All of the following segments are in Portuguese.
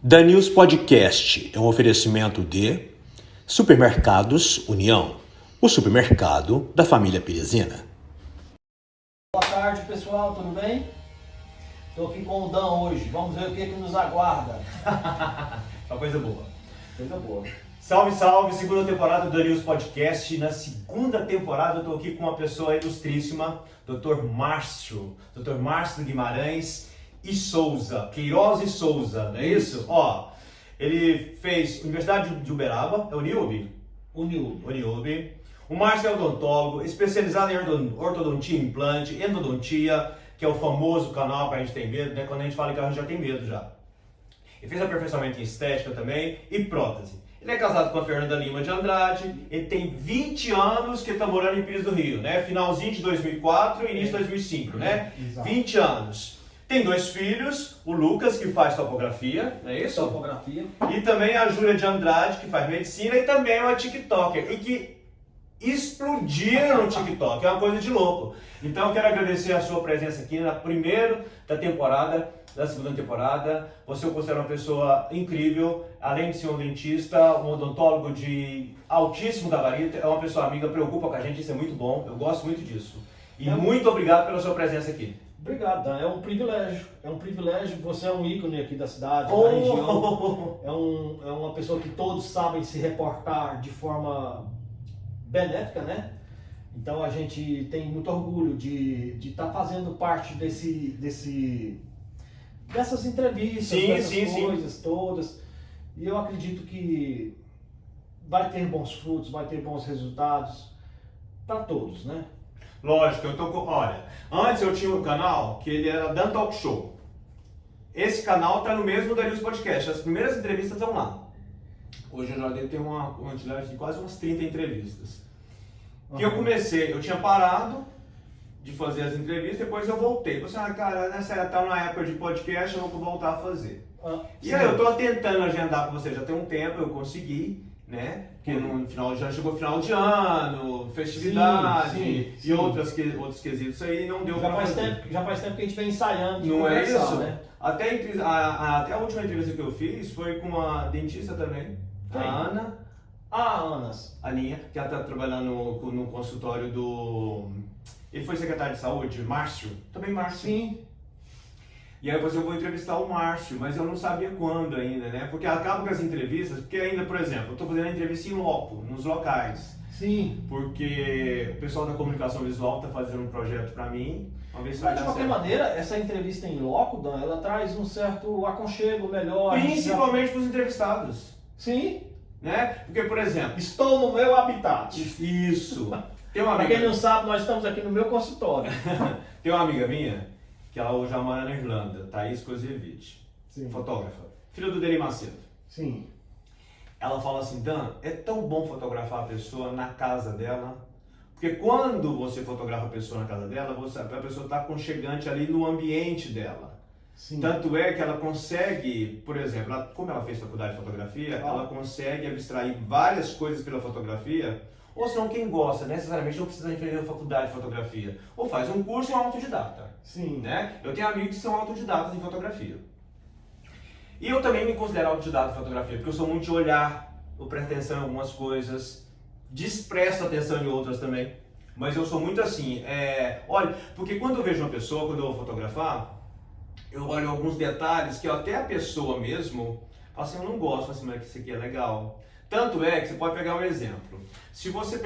Da News Podcast é um oferecimento de Supermercados União, o supermercado da família Pirezina. Boa tarde, pessoal, tudo bem? Estou aqui com o Dan hoje, vamos ver o que nos aguarda. Uma coisa boa. Coisa boa. Salve, salve! Segunda temporada do News Podcast. Na segunda temporada eu estou aqui com uma pessoa ilustríssima, Dr. Márcio Guimarães e Souza, Queiroz e Souza, não é isso? Ó, ele fez Universidade de Uberaba, é o Uniub? Uniub. O Márcio é odontólogo, especializado em ortodontia, implante, endodontia, que é o famoso canal para a gente ter medo, né? Quando a gente fala que a gente já tem medo já. Ele fez aperfeiçoamento em estética também e prótese. Ele é casado com a Fernanda Lima de Andrade, ele tem 20 anos que está morando em Pires do Rio, né? Finalzinho de 2004 e início de 2005, né? Exato. 20 anos. Tem 2 filhos, o Lucas, que faz topografia, não é isso? Topografia. E também a Júlia de Andrade, que faz medicina, e também é uma TikToker, e que explodiram no TikTok, é uma coisa de louco. Então eu quero agradecer a sua presença aqui na primeira da segunda temporada. Você eu considero uma pessoa incrível, além de ser um dentista, um odontólogo de altíssimo gabarito, é uma pessoa amiga, preocupa com a gente, isso é muito bom, eu gosto muito disso. E muito obrigado pela sua presença aqui. Obrigado, Dan. É um privilégio, você é um ícone aqui da cidade, da região. É uma pessoa que todos sabem se reportar de forma benéfica, né? Então a gente tem muito orgulho de estar fazendo parte dessas entrevistas, dessas coisas todas. E eu acredito que vai ter bons frutos, vai ter bons resultados para todos, né? Lógico, olha, antes eu tinha um canal que ele era Dan Talk Show. Esse canal tá no mesmo da News Podcast, as primeiras entrevistas estão lá. Hoje eu já devo ter uma quantidade de quase umas 30 entrevistas. Que eu comecei, eu tinha parado de fazer as entrevistas, depois eu voltei. Você, cara, na época de podcast eu vou voltar a fazer. E aí eu tô tentando agendar com você já tem um tempo, eu consegui, né? Porque no final, já chegou final de ano, festividade e outros quesitos aí, não deu pra fazer. Já faz tempo que a gente vem ensaiando. Não é isso? Né? Até a última entrevista que eu fiz foi com uma dentista também, Quem? a Ana. A Aninha, que ela tá trabalhando no consultório do... Ele foi secretário de saúde, Márcio. Também Márcio. Sim. E aí eu vou entrevistar o Márcio, mas eu não sabia quando ainda, né? Porque acaba com as entrevistas, porque ainda, por exemplo, eu tô fazendo a entrevista em loco, nos locais. Sim. Porque o pessoal da comunicação visual tá fazendo um projeto pra mim. Vamos ver se vai Mas de dar qualquer certo. maneira, essa entrevista em loco, Dan, ela traz um certo aconchego melhor. Principalmente pros entrevistados, Sim. né? Porque, por exemplo... Estou no meu habitat. Isso. Tem uma Para amiga... quem não sabe, nós estamos aqui no meu consultório. Tem uma amiga minha, que ela hoje mora na Irlanda, Thaís Kozevich, Sim. fotógrafa, filha do Deli Macedo. Sim. Ela fala assim, Dan, é tão bom fotografar a pessoa na casa dela, porque quando você fotografa a pessoa na casa dela, a pessoa está aconchegante ali no ambiente dela. Sim. Tanto é que ela consegue, por exemplo, como ela fez faculdade de fotografia, ela consegue abstrair várias coisas pela fotografia, ou senão quem gosta, necessariamente não precisa fazer faculdade de fotografia, ou faz um curso ou é um autodidata. Sim. Né? Eu tenho amigos que são autodidatas em fotografia. E eu também me considero autodidata em fotografia, porque eu sou muito de olhar, eu presto atenção em algumas coisas, despresto atenção em outras também. Mas eu sou muito assim, olha, porque quando eu vejo uma pessoa, quando eu vou fotografar, eu olho alguns detalhes que até a pessoa mesmo fala assim, eu não gosto, assim, mas isso aqui é legal. Tanto é que você pode pegar um exemplo. Se você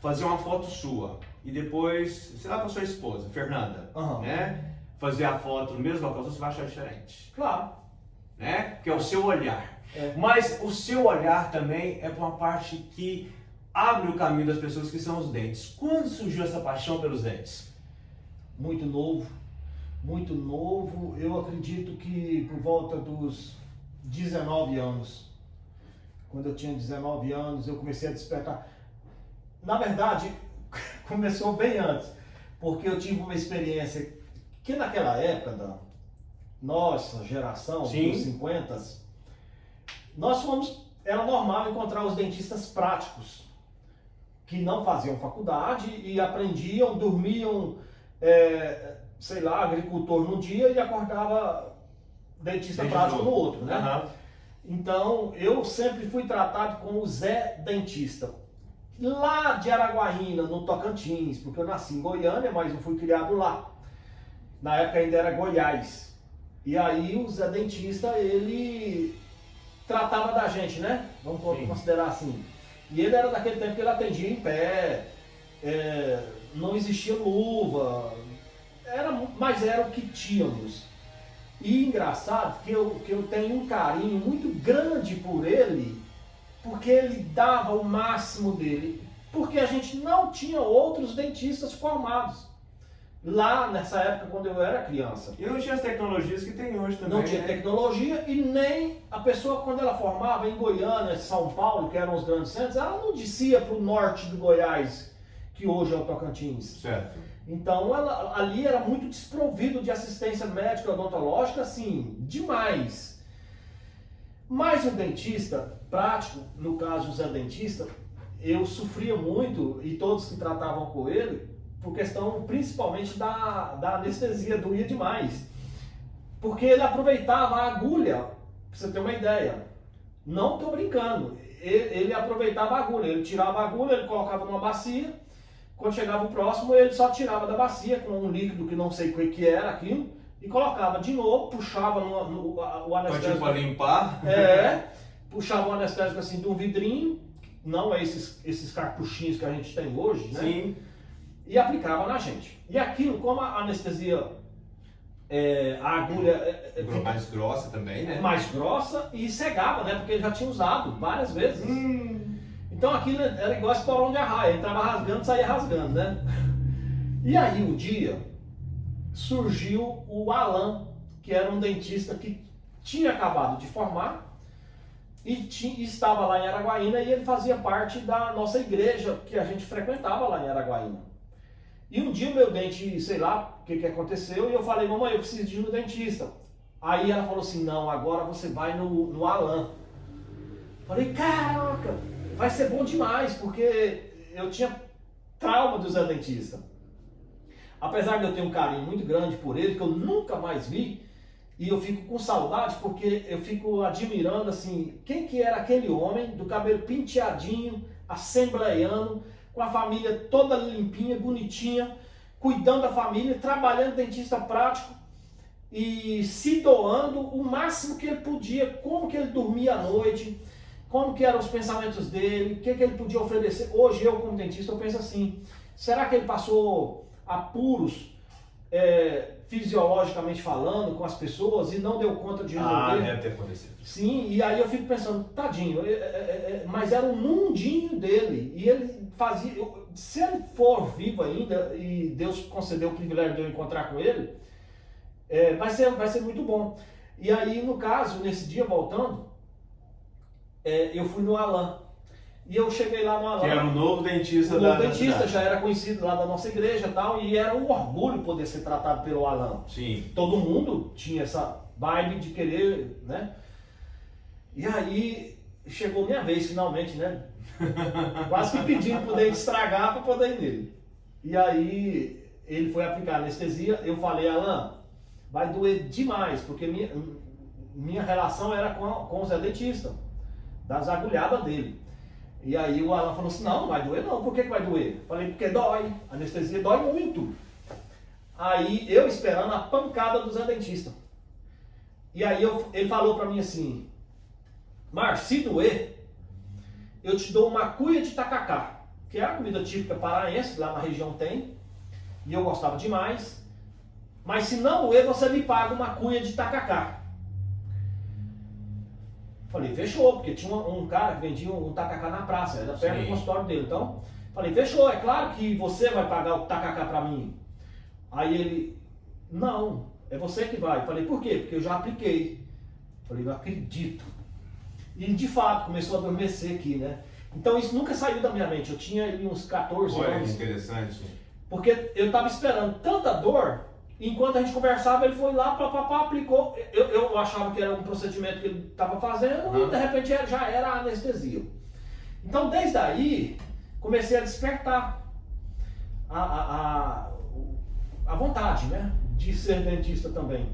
fazer uma foto sua e depois, sei lá, para sua esposa, Fernanda, né? Fazer a foto no mesmo local, você vai achar diferente. Claro. Né? Porque é o seu olhar. Mas o seu olhar também é uma parte que abre o caminho das pessoas, que são os dentes. Quando surgiu essa paixão pelos dentes? Muito novo. Muito novo. Eu acredito que por volta dos 19 anos. Quando eu tinha 19 anos, eu comecei a despertar. Na verdade, começou bem antes, porque eu tive uma experiência que naquela época da nossa geração, dos 50, era normal encontrar os dentistas práticos, que não faziam faculdade e aprendiam, dormiam, sei lá, agricultor num dia e acordava dentista prático no outro, né? Uhum. Então, eu sempre fui tratado como o Zé Dentista. Lá de Araguaína, no Tocantins, porque eu nasci em Goiânia, mas eu fui criado lá. Na época ainda era Goiás. E aí o Zé Dentista, ele tratava da gente, né? Vamos considerar assim. E ele era daquele tempo que ele atendia em pé, não existia luva, mas era o que tínhamos. E engraçado que eu tenho um carinho muito grande por ele, porque ele dava o máximo dele, porque a gente não tinha outros dentistas formados. Lá nessa época, quando eu era criança. E não tinha as tecnologias que tem hoje também. Não tinha tecnologia e nem a pessoa, quando ela formava em Goiânia, São Paulo, que eram os grandes centros, ela não descia para o norte do Goiás, que hoje é o Tocantins. Certo. Então ali era muito desprovido de assistência médica odontológica, assim, demais. Mas o dentista prático, no caso o Zé Dentista, eu sofria muito, e todos que tratavam com ele, por questão principalmente da anestesia, doía demais. Porque ele aproveitava a agulha, pra você ter uma ideia. Não estou brincando. Ele aproveitava a agulha, ele tirava a agulha, ele colocava numa bacia. Quando chegava o próximo, ele só tirava da bacia com um líquido que não sei o que era aquilo, e colocava de novo, puxava o anestésico. Para limpar? Puxava o anestésico assim de um vidrinho, não é esses cartuchinhos que a gente tem hoje, né? Sim. E aplicava na gente. E aquilo, como a anestesia, a agulha mais grossa também, né? Mais grossa e cegava, né? Porque ele já tinha usado várias vezes. Então aquilo era igual esporão de arraia, entrava rasgando, saía rasgando, né? E aí um dia surgiu o Alan, que era um dentista que tinha acabado de formar e estava lá em Araguaína, e ele fazia parte da nossa igreja que a gente frequentava lá em Araguaína. E um dia o meu dente, sei lá o que aconteceu, e eu falei: mamãe, eu preciso de ir no dentista. Aí ela falou assim: não, agora você vai no Alan. Falei: caraca, vai ser bom demais, porque eu tinha trauma do Zé Dentista. Apesar de eu ter um carinho muito grande por ele, que eu nunca mais vi, e eu fico com saudade, porque eu fico admirando assim, quem que era aquele homem do cabelo penteadinho, assembleiano, com a família toda limpinha, bonitinha, cuidando da família, trabalhando dentista prático e se doando o máximo que ele podia, como que ele dormia à noite, como que eram os pensamentos dele, o que ele podia oferecer. Hoje eu, como dentista, eu penso assim: será que ele passou apuros fisiologicamente falando com as pessoas e não deu conta de resolver? Deve ter acontecido. Sim, e aí eu fico pensando, tadinho, mas era o mundinho dele, e ele fazia, se ele for vivo ainda, e Deus concedeu o privilégio de eu encontrar com ele, vai ser muito bom. E aí, no caso, nesse dia, voltando, eu fui no Alan. E eu cheguei lá no Alan. Que era um novo dentista da cidade. O novo dentista já era conhecido lá da nossa igreja e tal, e era um orgulho poder ser tratado pelo Alan. Sim. Todo mundo tinha essa vibe de querer, né? E aí, chegou minha vez finalmente, né? Quase que pedindo pro dente estragar para poder ir nele. E aí, ele foi aplicar anestesia. Eu falei: Alan, vai doer demais, porque minha relação era com o Zé Dentista, das agulhadas dele. E aí o Alan falou assim: não vai doer não. Por que vai doer? Falei: porque dói, a anestesia dói muito. Aí eu esperando a pancada do Zé Dentista. E aí ele falou pra mim assim: Márcio, se doer, eu te dou uma cuia de tacacá, que é a comida típica paraense, lá na região tem, e eu gostava demais. Mas se não doer, você me paga uma cuia de tacacá. Falei: fechou, porque tinha um cara que vendia um tacacá na praça, era perto do consultório dele. Então, falei: fechou, é claro que você vai pagar o tacacá pra mim. Aí ele: não, é você que vai. Falei: por quê? Porque eu já apliquei. Falei: não acredito. E de fato, começou a adormecer aqui, né? Então isso nunca saiu da minha mente. Eu tinha ali uns 14 anos. Interessante. Porque eu tava esperando tanta dor. Enquanto a gente conversava, ele foi lá, aplicou. Eu achava que era um procedimento que ele estava fazendo, e de repente já era a anestesia. Então, desde aí, comecei a despertar a vontade, né, de ser dentista também.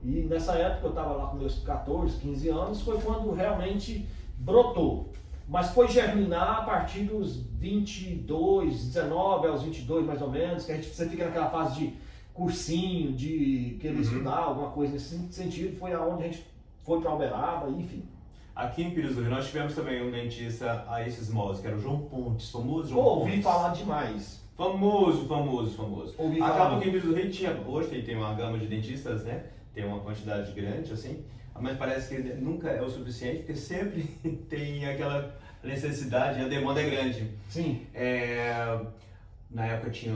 E nessa época eu estava lá com meus 14, 15 anos, foi quando realmente brotou. Mas foi germinar a partir dos 22, 19 aos 22 mais ou menos, que você fica naquela fase de cursinho, de querer estudar, alguma coisa nesse sentido. Foi aonde a gente foi para Uberaba, enfim. Aqui em Pires do Rio nós tivemos também um dentista a esses moldes, que era o João Pontes, famoso João Ouvi Pontes. falar demais. Famoso. Ouvi Acaba falar. que em Pires do Rio tinha, hoje tem uma gama de dentistas, né? Tem uma quantidade grande, assim, mas parece que nunca é o suficiente, porque sempre tem aquela necessidade, a demanda é grande. Sim. Na época tinha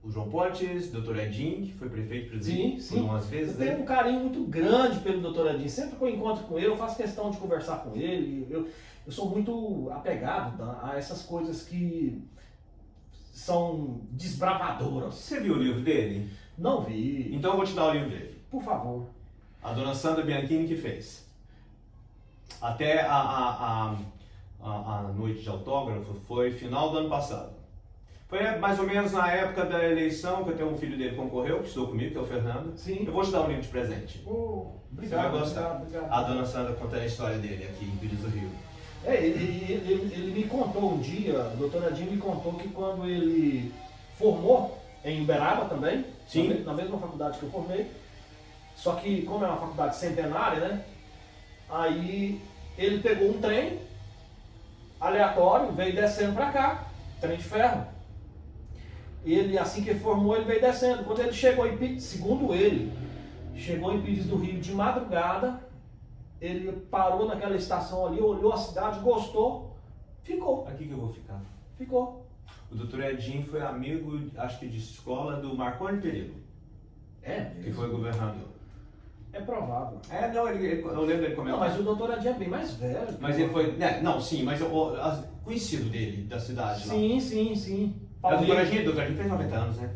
o João Pontes, Dr. Edinho, que foi prefeito de Sim, por sim. umas vezes. Eu tenho um carinho muito grande pelo Dr. Edinho. Sempre que eu encontro com ele, eu faço questão de conversar com ele. Eu sou muito apegado a essas coisas que são desbravadoras. Você viu o livro dele? Não vi. Então eu vou te dar o livro dele. Por favor. A dona Sandra Bianchini que fez. Até a noite de autógrafo foi final do ano passado. Foi mais ou menos na época da eleição que até um filho dele concorreu, que estudou comigo, que é o Fernando. Sim. Eu vou te dar um livro de presente. Obrigado. Você vai gostar. Obrigado. A dona Sandra contando a história dele aqui em Pires do Rio. Ele me contou um dia, o doutor Edinho me contou que quando ele formou em Uberaba também, Sim. na mesma faculdade que eu formei, só que como é uma faculdade centenária, né? Aí ele pegou um trem aleatório, veio descendo para cá, trem de ferro. Ele, assim que formou, ele veio descendo. Quando ele chegou em Pires, segundo ele, chegou em Pires do Rio de madrugada, ele parou naquela estação ali, olhou a cidade, gostou, ficou. Aqui que eu vou ficar. Ficou. O Dr. Edinho foi amigo, acho que de escola, do Marconi Perillo, É mesmo? que foi governador. É provável. Não, eu lembro dele comentar. Não, mas o doutor Edinho é bem mais velho. Mas ele foi. Não, sim, mas conhecido dele, da cidade lá. Sim. O Dr. Edinho fez 90 anos, né?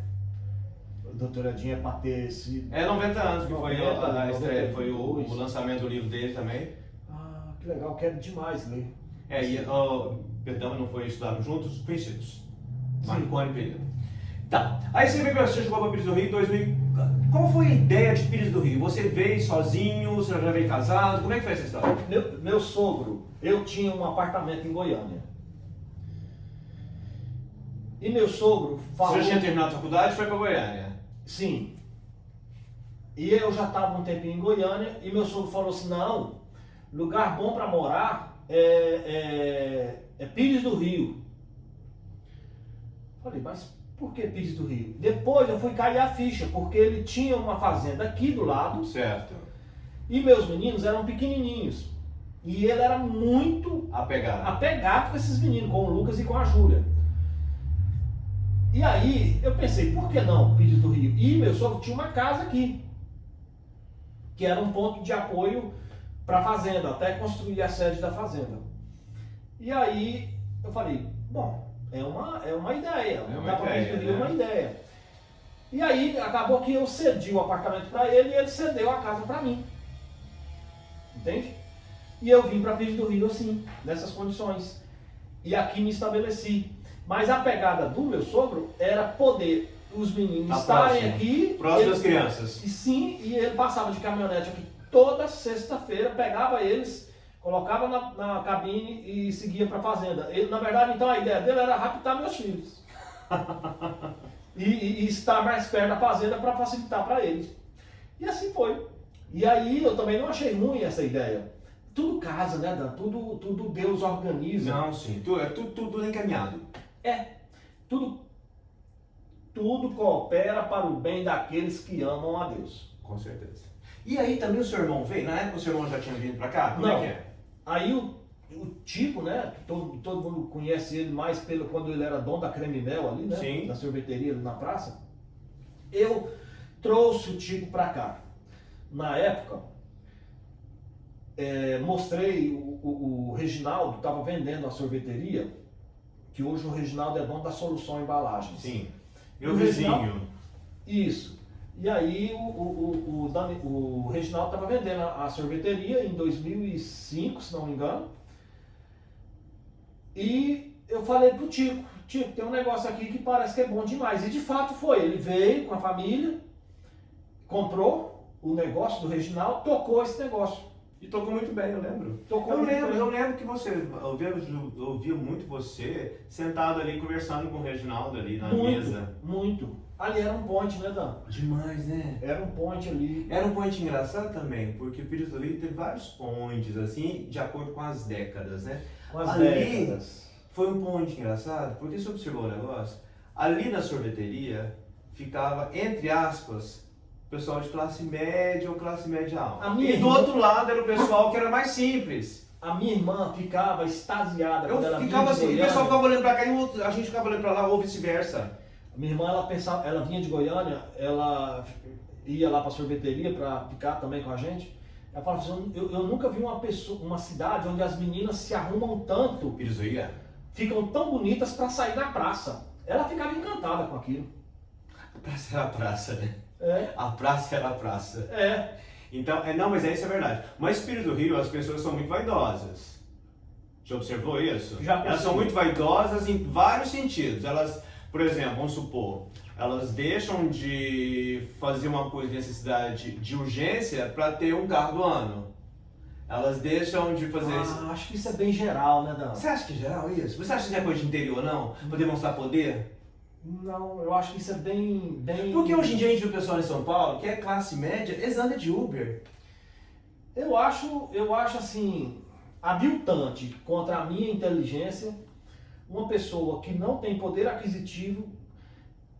O doutor Edinho é para ter esse... 90 anos, que foi 90, a estreia, foi o 92. lançamento do livro dele também. Ah, que legal, quero demais ler. Perdão, não foi estudado juntos, conhecidos. Sim. Marconi Perillo. Tá. Aí você chegou para Pires do Rio em 2000. Qual foi a ideia de Pires do Rio? Você veio sozinho, você já veio casado? Como é que foi essa história? Meu sogro, eu tinha um apartamento em Goiânia. E meu sogro falou... Você já tinha terminado a faculdade e foi para Goiânia? Sim. E eu já estava um tempinho em Goiânia e meu sogro falou assim, não, lugar bom para morar é Pires do Rio. Falei, mas por que Pires do Rio? Depois eu fui cair a ficha, porque ele tinha uma fazenda aqui do lado. Certo. E meus meninos eram pequenininhos. E ele era muito apegado com esses meninos, com o Lucas e com a Júlia. E aí eu pensei, por que não Pires do Rio? E meu sogro tinha uma casa aqui, que era um ponto de apoio para a fazenda, até construir a sede da fazenda. E aí eu falei, bom, é uma ideia, mudar para Pires do Rio é uma ideia. E aí acabou que eu cedi o apartamento para ele e ele cedeu a casa para mim. Entende? E eu vim para Pires do Rio assim, nessas condições. E aqui me estabeleci. Mas a pegada do meu sogro era poder os meninos estarem aqui. Próximo das crianças. E sim, e ele passava de caminhonete aqui toda sexta-feira, pegava eles, colocava na cabine e seguia para a fazenda. Ele, na verdade, então a ideia dele era raptar meus filhos. e estar mais perto da fazenda para facilitar para eles. E assim foi. E aí eu também não achei ruim essa ideia. Tudo casa, né, Dan? Tudo Deus organiza. Não, sim. Tudo encaminhado. Tudo coopera para o bem daqueles que amam a Deus. Com certeza. E aí também o seu irmão veio? Na época o seu irmão já tinha vindo para cá? Como Não. é que é? Aí o Tico, né, todo mundo conhece ele mais quando ele era dono da Creme Mel ali, né? Sim. Da sorveteria ali na praça. Eu trouxe o Tico para cá. Na época, mostrei o Reginaldo, estava vendendo a sorveteria, que hoje o Reginaldo é dono da Solução Embalagens. Sim. E Meu o vizinho. Reginaldo, isso. E aí o Reginaldo estava vendendo a sorveteria em 2005, se não me engano. E eu falei pro Tico, tem um negócio aqui que parece que é bom demais. E de fato foi, ele veio com a família, comprou o negócio do Reginaldo, tocou esse negócio. E tocou muito bem, eu lembro. Eu lembro que você, eu ouvia muito você sentado ali conversando com o Reginaldo ali na mesa. Muito. Ali era um point, né, Dan? Demais, né? Era um point ali. Era um point engraçado também, porque o Pires do Rio teve vários points, assim, de acordo com as décadas, né? Com as ali décadas. foi um point engraçado, porque você observou o negócio? Ali na sorveteria ficava, entre aspas, o pessoal de classe média ou classe média alta. E do outro lado era o pessoal que era mais simples. A minha irmã ficava extasiada quando ela ficava vinha de assim, o Goiânia. pessoal ficava olhando pra cá e a gente ficava olhando pra lá, ou vice-versa. Minha irmã, ela vinha de Goiânia, ela ia lá pra sorveteria pra ficar também com a gente. Ela falava assim, eu nunca vi uma cidade onde as meninas se arrumam tanto, Pires do Rio? ficam tão bonitas pra sair na praça. Ela ficava encantada com aquilo. A praça era a praça, né? É. A praça era a praça. É. Então, não, mas isso é verdade. Mas Pires do Rio, as pessoas são muito vaidosas. Já observou isso? Já percebi. Elas são muito vaidosas em vários sentidos. Elas, por exemplo, vamos supor, elas deixam de fazer uma coisa de necessidade de urgência para ter um carro do ano. Elas deixam de fazer isso. Acho que isso é bem geral, né, Dan? Você acha que é geral isso? Você acha que isso é coisa de interior, não? Para demonstrar poder? Não, eu acho que isso é bem... Porque hoje em dia a gente vê o pessoal em São Paulo, que é classe média, eles andam de Uber. Eu acho assim, aviltante contra a minha inteligência, uma pessoa que não tem poder aquisitivo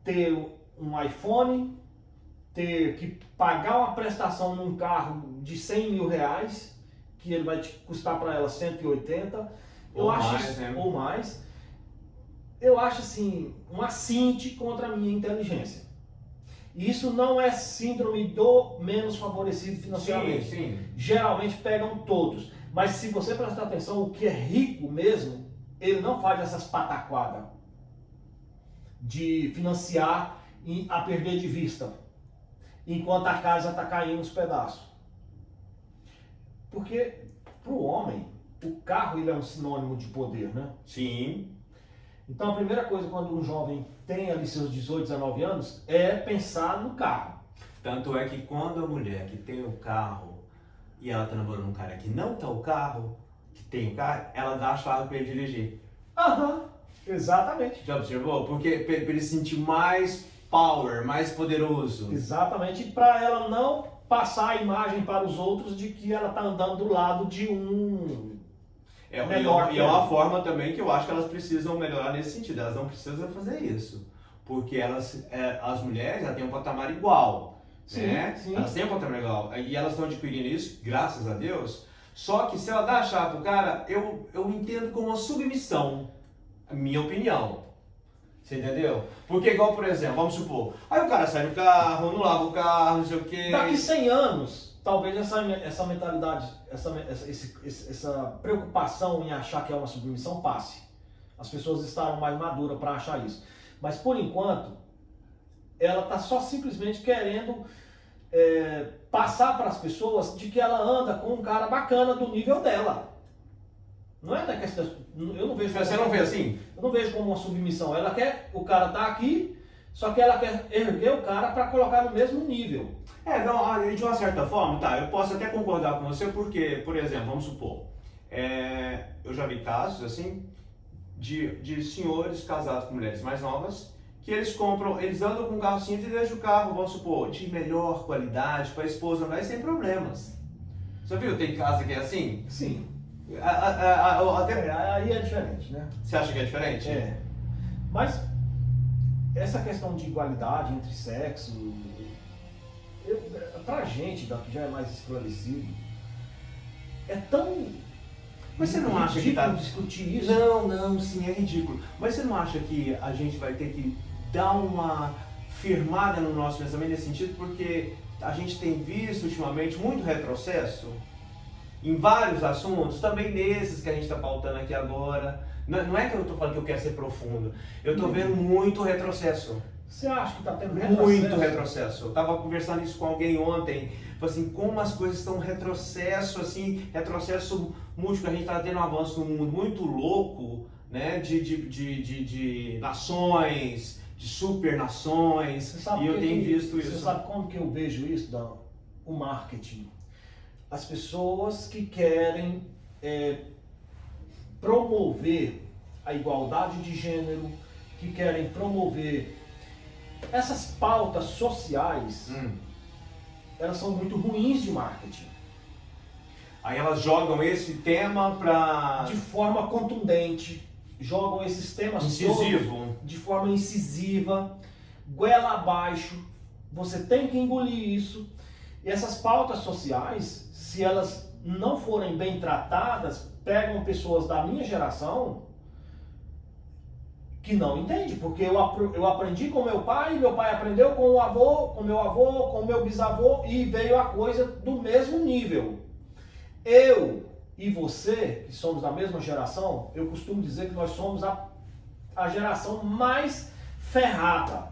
ter um iPhone, ter que pagar uma prestação num carro de 100 mil reais, que ele vai te custar para ela 180, Ou mais, né? ou mais. Eu acho assim, um assinte contra a minha inteligência. E isso não é síndrome do menos favorecido financeiramente. Sim. Geralmente pegam todos. Mas se você prestar atenção, o que é rico mesmo, ele não faz essas pataquadas de financiar a perder de vista, enquanto a casa está caindo nos pedaços. Porque para o homem, o carro ele é um sinônimo de poder, né? Sim. Então a primeira coisa quando um jovem tem ali seus 18, 19 anos é pensar no carro. Tanto é que quando a mulher que tem o carro e ela tá namorando um cara que não tá o carro, que tem o carro, ela dá a chave para ele dirigir. Aham, exatamente. Já observou? Porque para ele sentir mais power, mais poderoso. Exatamente, para ela não passar a imagem para os outros de que ela está andando do lado de um melhor. E é uma forma também que eu acho que elas precisam melhorar nesse sentido. Elas não precisam fazer isso. Porque as mulheres já têm um patamar igual. Sim, né? sim. Elas têm um patamar igual. E elas estão adquirindo isso, graças a Deus. Só que se ela dá a chave pro cara, eu entendo como uma submissão. A minha opinião. Você entendeu? Porque igual, por exemplo, vamos supor, aí o cara sai do carro, não lava o carro, não sei o quê. Daqui 100 anos, talvez essa mentalidade, essa preocupação em achar que é uma submissão passe. As pessoas estarão mais maduras para achar isso. Mas por enquanto, ela está só simplesmente querendo passar para as pessoas de que ela anda com um cara bacana do nível dela. Não é da questão. Eu não vejo. Você não vê assim? Eu não vejo como uma submissão. Ela quer, o cara tá aqui, só que ela quer erguer o cara para colocar no mesmo nível. Não, de uma certa forma, tá, eu posso até concordar com você, porque, por exemplo, vamos supor, eu já vi casos, assim, de senhores casados com mulheres mais novas, que eles andam com um carro simples e deixam o carro, vamos supor, de melhor qualidade, para a esposa andar e sem problemas. Você viu, tem casa que é assim? Sim. Até... Aí é diferente, né? Você acha que é diferente? É. Mas essa questão de igualdade entre sexo, pra gente, que já é mais esclarecido, é tão. Mas você não acha que tá discutir isso? Não, sim, é ridículo. Mas você não acha que a gente vai ter que dar uma firmada no nosso pensamento nesse sentido? Porque a gente tem visto ultimamente muito retrocesso em vários assuntos, também nesses que a gente está pautando aqui agora. Não é que eu estou falando que eu quero ser profundo, eu estou vendo muito retrocesso. Você acha que está tendo retrocesso? Muito retrocesso. Eu estava conversando isso com alguém ontem, falei assim, como as coisas estão retrocesso, assim, retrocesso múltiplo, a gente está tendo um avanço no mundo muito louco, né, de nações, de supernações, e eu tenho visto isso. Você sabe como que eu vejo isso, Dan? o marketing. As pessoas que querem promover a igualdade de gênero, que querem promover essas pautas sociais, elas são muito ruins de marketing. Aí elas jogam esse tema para... De forma contundente, jogam esses temas incisivo. todos de forma incisiva, goela abaixo, você tem que engolir isso. E essas pautas sociais, se elas não forem bem tratadas, pegam pessoas da minha geração que não entendem, porque eu aprendi com meu pai aprendeu com o avô, com meu avô, com meu bisavô, e veio a coisa do mesmo nível. Eu e você, que somos da mesma geração, eu costumo dizer que nós somos a geração mais ferrada.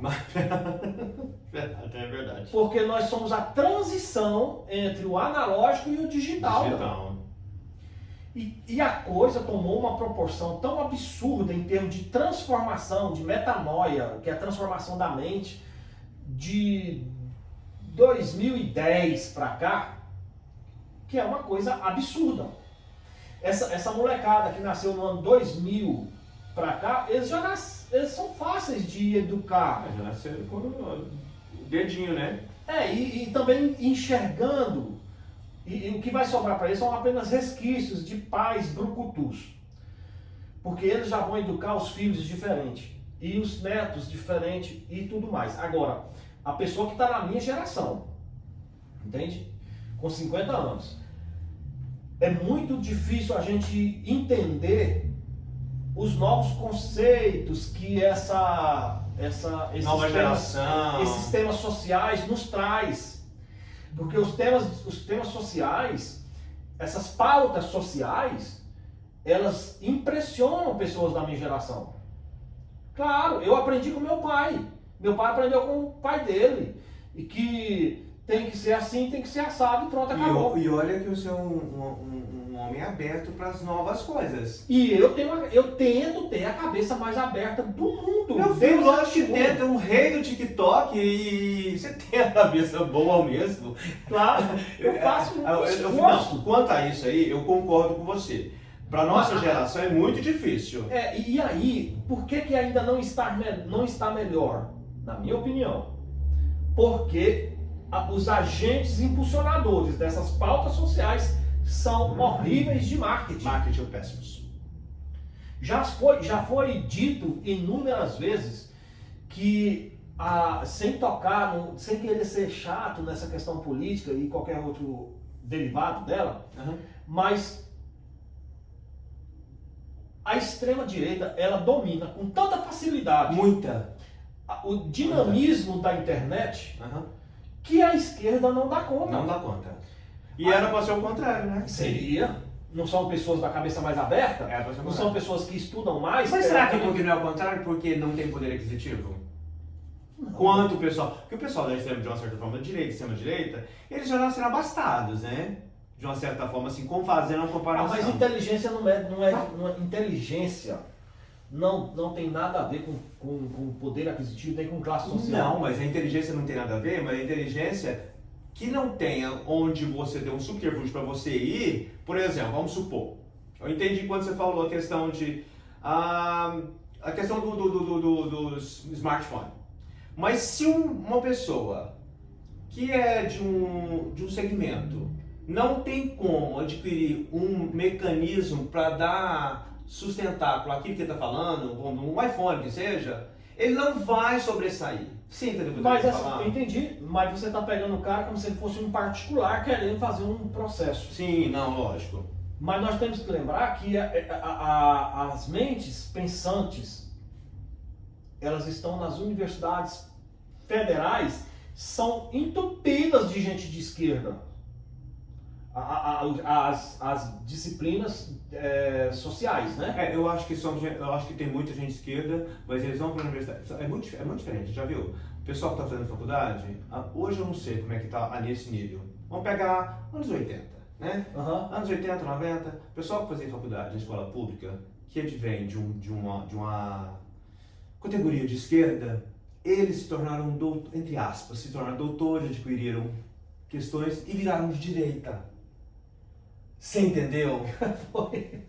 É verdade. Porque nós somos a transição entre o analógico e o digital. E a coisa tomou uma proporção tão absurda em termos de transformação, de metanoia, que é a transformação da mente, de 2010 para cá, que é uma coisa absurda. Essa molecada que nasceu no ano 2000 para cá, eles são fáceis de educar. Já nasceram com o dedinho, né? E também enxergando. E o que vai sobrar para eles são apenas resquícios de pais brucutus. Porque eles já vão educar os filhos diferente. E os netos diferente e tudo mais. Agora, a pessoa que está na minha geração, entende? Com 50 anos. É muito difícil a gente entender os novos conceitos que nova geração, esses temas sociais nos traz. Porque os temas sociais, essas pautas sociais, elas impressionam pessoas da minha geração. Claro, eu aprendi com meu pai. Meu pai aprendeu com o pai dele. E que tem que ser assim, tem que ser assado e pronto, acabou. E olha que você é um homem aberto para as novas coisas. E eu tento ter a cabeça mais aberta do mundo. Meu filho, lógico que tenta, um rei do TikTok, e você tem a cabeça boa mesmo. Claro, eu faço um esforço. Não, quanto a isso aí, eu concordo com você. Para nossa geração é muito difícil. E aí, por que ainda não está melhor? Na minha opinião. Porque os agentes impulsionadores dessas pautas sociais são horríveis de marketing. Marketing péssimos. Já foi dito inúmeras vezes que, sem querer ser chato nessa questão política e qualquer outro derivado dela, mas a extrema-direita, ela domina com tanta facilidade o dinamismo da internet que a esquerda não dá conta. Não dá conta. E era para ser o contrário, né? Seria. Não são pessoas da cabeça mais aberta? Não são pessoas que estudam mais? Mas será que não é o contrário porque não tem poder aquisitivo? Não. Quanto o pessoal... Porque o pessoal da extrema, de uma certa forma, da direita, extrema-direita, eles já nasceram abastados, né? De uma certa forma, assim, como fazendo uma comparação. Mas inteligência não é inteligência não tem nada a ver com poder aquisitivo, nem com classe social. Não, mas a inteligência não tem nada a ver, mas a inteligência que não tenha onde você tem um subterfúgio para você ir, por exemplo, vamos supor, eu entendi quando você falou a questão de a questão do smartphone, mas se uma pessoa que é de um segmento não tem como adquirir um mecanismo para sustentar por aquilo que ele está falando, como um iPhone que seja, ele não vai sobressair. Sim, entendeu? Mas eu entendi, mas você está pegando o cara como se ele fosse um particular querendo fazer um processo. Sim, não, lógico. Mas nós temos que lembrar que as mentes pensantes, elas estão nas universidades federais, são entupidas de gente de esquerda. As disciplinas sociais, né? Eu acho que tem muita gente de esquerda, mas eles vão para a universidade. É muito diferente, já viu? O pessoal que está fazendo faculdade, hoje eu não sei como é que está nesse nível. Vamos pegar anos 80, né? Anos 80, 90, o pessoal que fazia faculdade em escola pública, que advém de uma categoria de esquerda, eles se tornaram, entre aspas, doutores, adquiriram questões e viraram de direita. Você entendeu? Foi.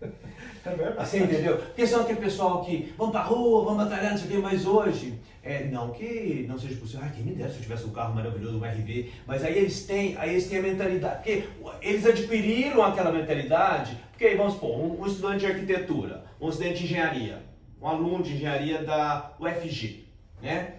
É verdade. Você entendeu? Porque são aquele pessoal que vão pra rua, vão batalhar, não sei o que, mas hoje, não que não seja possível, quem me dera se eu tivesse um carro maravilhoso, um RV, mas aí eles têm a mentalidade, porque eles adquiriram aquela mentalidade, porque aí vamos supor, um estudante de arquitetura, um estudante de engenharia, um aluno de engenharia da UFG, né?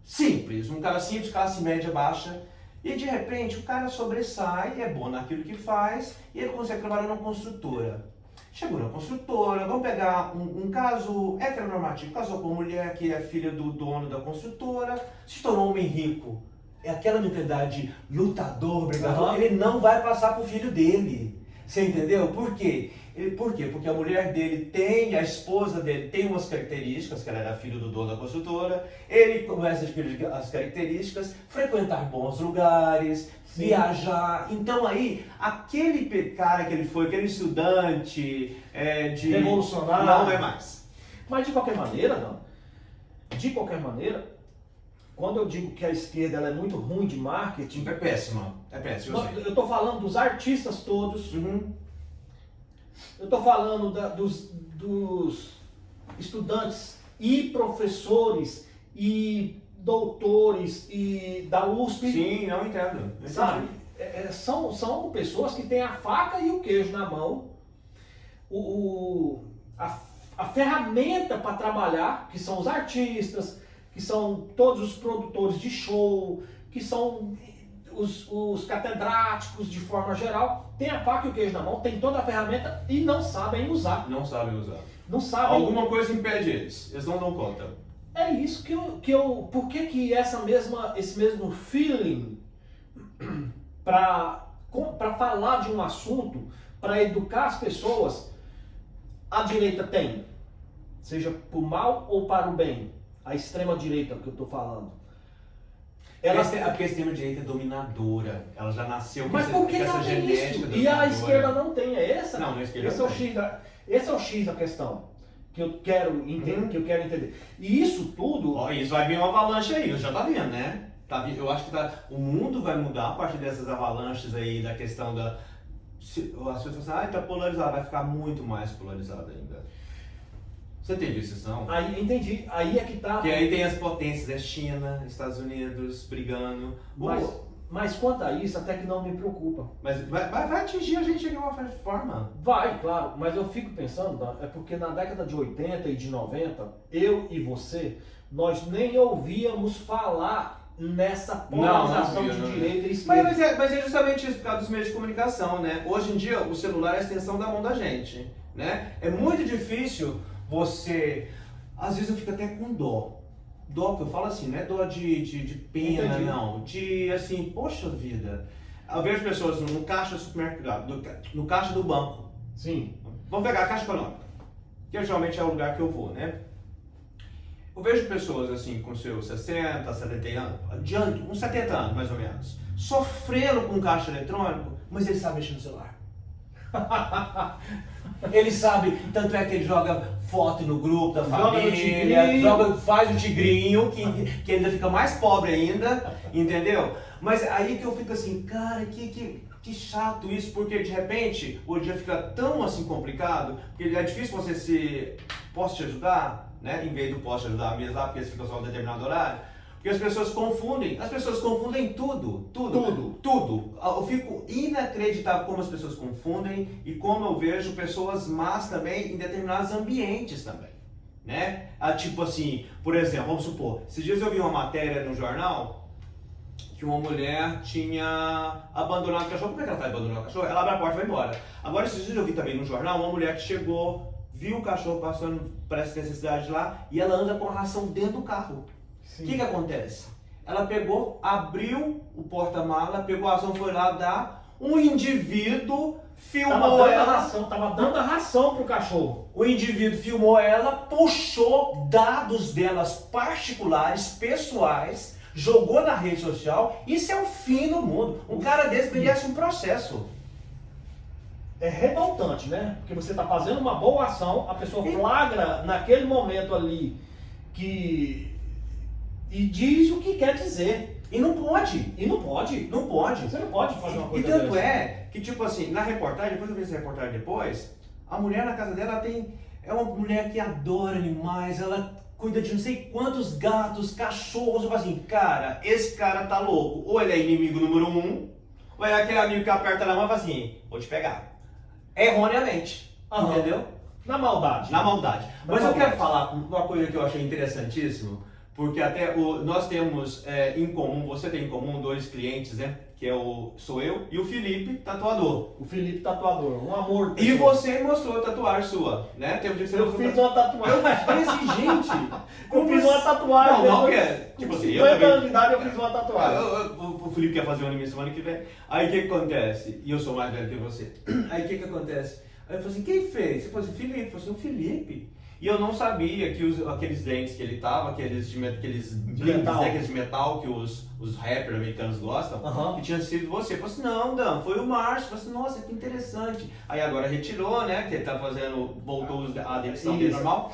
Simples, um cara simples, classe média baixa, e de repente o cara sobressai, é bom naquilo que faz, e ele consegue trabalhar numa construtora. Chegou na construtora, vamos pegar um caso heteronormativo, casou com uma mulher que é filha do dono da construtora, se tornou um homem rico. É aquela mentalidade lutador, brigador, ele não vai passar para o filho dele. Você entendeu? Por quê? Por quê? Porque a mulher dele tem, a esposa dele tem umas características, que ela era filha do dono da construtora, ele começa a adquirir as características, frequentar bons lugares, viajar. Então aí, aquele cara que ele foi, aquele estudante de revolucionário, não é mais. Mas de qualquer maneira, quando eu digo que a esquerda ela é muito ruim de marketing... É péssima, eu estou falando dos artistas todos, eu estou falando dos estudantes e professores e doutores e da USP. Sim, não entendo. Sabe? São pessoas que têm a faca e o queijo na mão, a ferramenta para trabalhar, que são os artistas, que são todos os produtores de show, que são os catedráticos de forma geral, tem a faca e o queijo na mão, tem toda a ferramenta e não sabem usar. Não sabem usar. Não sabem. Alguma coisa impede eles, eles não dão conta. É isso por que esse mesmo feeling para falar de um assunto, para educar as pessoas, a direita tem, seja por mal ou para o bem, a extrema direita que eu estou falando. Porque a extrema-direita é dominadora. Ela já nasceu com essa genética. E a esquerda não tem, essa? Não, a esquerda esse não é o X esse é o X da questão. Que eu quero entender. E isso tudo... Isso vai vir uma avalanche aí, você já tá vendo, né? Eu acho que o mundo vai mudar a partir dessas avalanches aí, da questão da... As pessoas falam assim, tá polarizado, vai ficar muito mais polarizado ainda. Você tem visto isso, não? Aí, entendi. Aí é que tá... Porque aí tem as potências, China, Estados Unidos, brigando. Mas quanto a isso, até que não me preocupa. Mas vai atingir a gente de uma forma. Vai, claro. Mas eu fico pensando, é porque na década de 80 e de 90, eu e você, nós nem ouvíamos falar nessa polarização de direita e esquerda. Mas é justamente isso, por causa dos meios de comunicação, né? Hoje em dia, o celular é a extensão da mão da gente, né? É muito difícil você... Às vezes eu fico até com dó. Dó, que eu falo assim, não é dó de pena, entendi. não. De, assim, poxa vida. Eu vejo pessoas no caixa do supermercado, no caixa do banco. Sim. Vamos pegar a Caixa Econômica, que geralmente é o lugar que eu vou, né? Eu vejo pessoas assim, com seus 60, 70 anos, adiante, uns 70 anos mais ou menos, sofrendo com caixa eletrônico, mas ele sabe mexer no celular. Ele sabe, tanto é que ele joga foto no grupo da família, faz o tigrinho, que ainda fica mais pobre ainda, entendeu? Mas aí que eu fico assim, cara, que chato isso, porque de repente o dia fica tão assim complicado, porque é difícil você se... Posso te ajudar? Né? Em vez do posso te ajudar mesmo, porque eles ficam só em um determinado horário. Porque as pessoas confundem tudo. Eu fico inacreditável como as pessoas confundem e como eu vejo pessoas más também em determinados ambientes também, né? Tipo assim, por exemplo, vamos supor, esses dias eu vi uma matéria no jornal que uma mulher tinha abandonado o cachorro. Como é que ela vai abandonar o cachorro? Ela abre a porta e vai embora. Agora, esses dias eu vi também no jornal uma mulher que chegou, viu o cachorro passando por essa necessidade lá e ela anda com a ração dentro do carro. O que acontece? Ela pegou, abriu o porta-mala, pegou a ração, foi lá dar, um indivíduo filmou ela. Tava dando a ração pro cachorro. O indivíduo filmou ela, puxou dados delas particulares, pessoais, jogou na rede social. Isso é o fim do mundo. Um cara desse merece um processo. É revoltante, né? Porque você tá fazendo uma boa ação, a pessoa flagra naquele momento ali e diz o que quer dizer. E não pode. E não pode. Não pode. Você não pode fazer uma coisa E tanto dessa. é que, tipo assim, na reportagem, depois eu vi essa reportagem depois, a mulher na casa dela é uma mulher que adora animais, ela cuida de não sei quantos gatos, cachorros. Eu falo assim, cara, esse cara tá louco. Ou ele é inimigo número 1, ou é aquele amigo que aperta na mão e fala assim, vou te pegar. Erroneamente. Aham. Entendeu? Na maldade. Na maldade. Na Mas eu maldade. quero falar uma coisa que eu achei interessantíssimo, porque até nós temos em comum, você tem em comum 2 clientes, né? Que sou eu e o Felipe, tatuador. O Felipe tatuador, um amor. E pessoal. você mostrou a tatuagem sua, né? Teve um dia que você Eu mostrou fiz uma tatuagem. Eu falei assim, gente, Eu fiz uma tatuagem. Não, depois- é, tipo assim, eu 50 também. anos de idade eu fiz uma tatuagem. O Felipe quer fazer um anime semana que vem. Aí o que acontece? E eu sou mais velho que você. Aí o que acontece? Aí eu falei assim, quem fez? Você falou assim, Felipe. Eu falei assim, o Felipe. E eu não sabia que aqueles dentes que ele tava, aqueles brindes, metal. né, aqueles de metal que os rappers americanos gostam, Aham. que tinha sido você. Eu falei assim, não, Dan, foi o Márcio. Eu falei assim, nossa, que interessante. Aí agora retirou, né, que ele tá fazendo, voltou a dentição dele Isso. normal.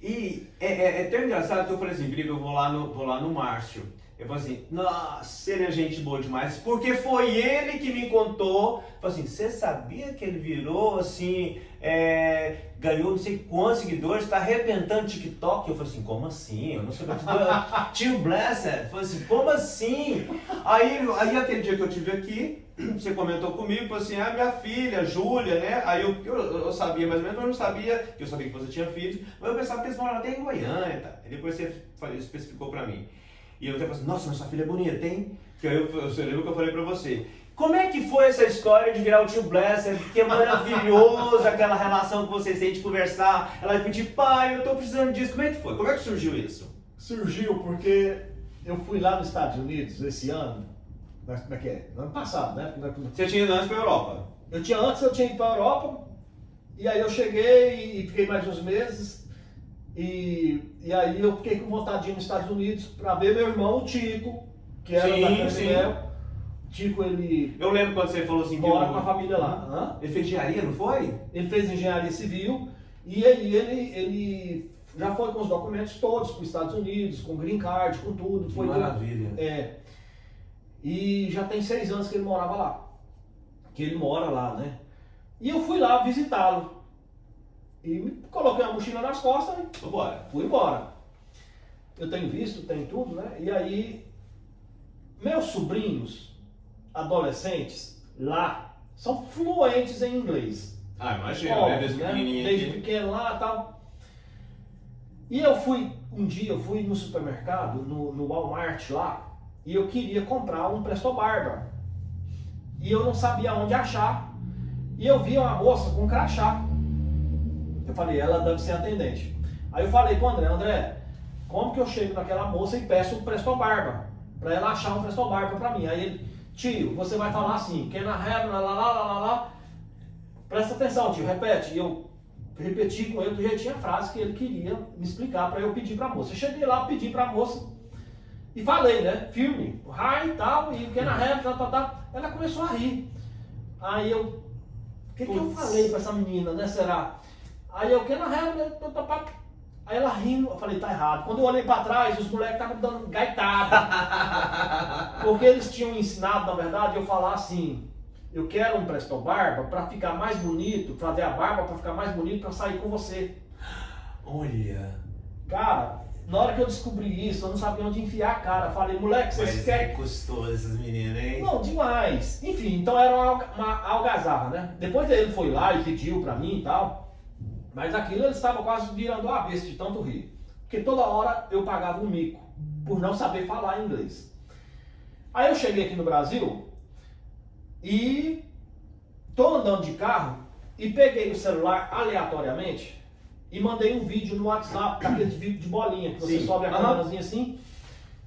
E é tão engraçado que eu falei assim, Felipe, eu vou lá no Márcio. Eu falei assim, nossa, ele é gente boa demais, porque foi ele que me contou. Falei assim, você sabia que ele virou assim, ganhou não sei quantos seguidores, tá arrebentando TikTok? Eu falei assim, como assim? Eu não sabia. Tio Blessed, eu falei assim, como assim? Aí aquele dia que eu tive aqui, você comentou comigo, falou assim, minha filha, Júlia, né? Aí eu sabia mais ou menos, mas eu não sabia, que eu sabia que você tinha filhos, mas eu pensava que eles moravam até em Goiânia, tá? E depois você especificou pra mim. E eu até falei assim, nossa, mas sua filha é bonita, hein? Que aí você lembra que eu falei pra você. Como é que foi essa história de virar o tio Blesser? Que é maravilhoso aquela relação que vocês têm de conversar. Ela vai pedir, pai, eu tô precisando disso. Como é que foi? Como é que surgiu isso? Surgiu porque eu fui lá nos Estados Unidos esse ano. Como é que é? No ano passado, né? Você tinha ido antes pra Europa. Antes eu tinha ido para a Europa, e aí eu cheguei e fiquei mais uns meses, e aí eu fiquei com vontade de ir nos Estados Unidos para ver meu irmão, o Tico, que era Sim, da sim. Canel. Tico, ele Eu lembro quando você falou assim que mora com a família lá. Hã? ele fez engenharia, não foi? Ele fez engenharia civil, e aí ele já foi com os documentos todos para os Estados Unidos, com green card, com tudo. Que Foi maravilha. E já tem 6 anos que ele morava lá. Que ele mora lá, né? E eu fui lá visitá-lo. E me coloquei a mochila nas costas e Vambora. fui embora. Eu tenho visto, tenho tudo, né? E aí, meus sobrinhos, adolescentes, lá, são fluentes em inglês. Ah, imagina, Óbvio, né? Desde né? pequenininho Desde aqui. pequeno lá e tal. E um dia eu fui no supermercado, no Walmart lá, e eu queria comprar um Presto Barba. E eu não sabia onde achar. E eu vi uma moça com crachá. Eu falei, ela deve ser atendente. Aí eu falei pro André, como que eu chego naquela moça e peço um Presto Barba? Pra ela achar um Presto Barba pra mim. Aí ele, tio, você vai falar assim, que na regra, lá. Presta atenção, tio, repete. E eu repeti com ele do jeitinho a frase que ele queria me explicar para eu pedir para a moça. Eu cheguei lá, pedi para a moça e falei, né? Firme, hi e tal, e o que na régua, tá. Ela começou a rir. Aí eu, o que eu falei para essa menina, né? Será? Aí eu, o que na régua, aí ela riu, eu falei, tá errado. Quando eu olhei para trás, os moleques estavam dando gaitada. Porque eles tinham ensinado, na verdade, eu falar assim, eu quero um Presto Barba para ficar mais bonito, fazer a barba para ficar mais bonito para sair com você. Olha. Cara, na hora que eu descobri isso, eu não sabia onde enfiar a cara. Falei, moleque, vocês Mas querem... é gostoso essas meninas, hein? Não, demais. Enfim, então era uma algazarra, né? Depois ele foi lá e pediu para mim e tal. Mas aquilo eles estavam quase virando o avesso de tanto rir. Porque toda hora eu pagava um mico por não saber falar inglês. Aí eu cheguei aqui no Brasil e tô andando de carro e peguei o celular aleatoriamente e mandei um vídeo no WhatsApp, aquele vídeo de bolinha, que você Sim. sobe a câmerazinha assim,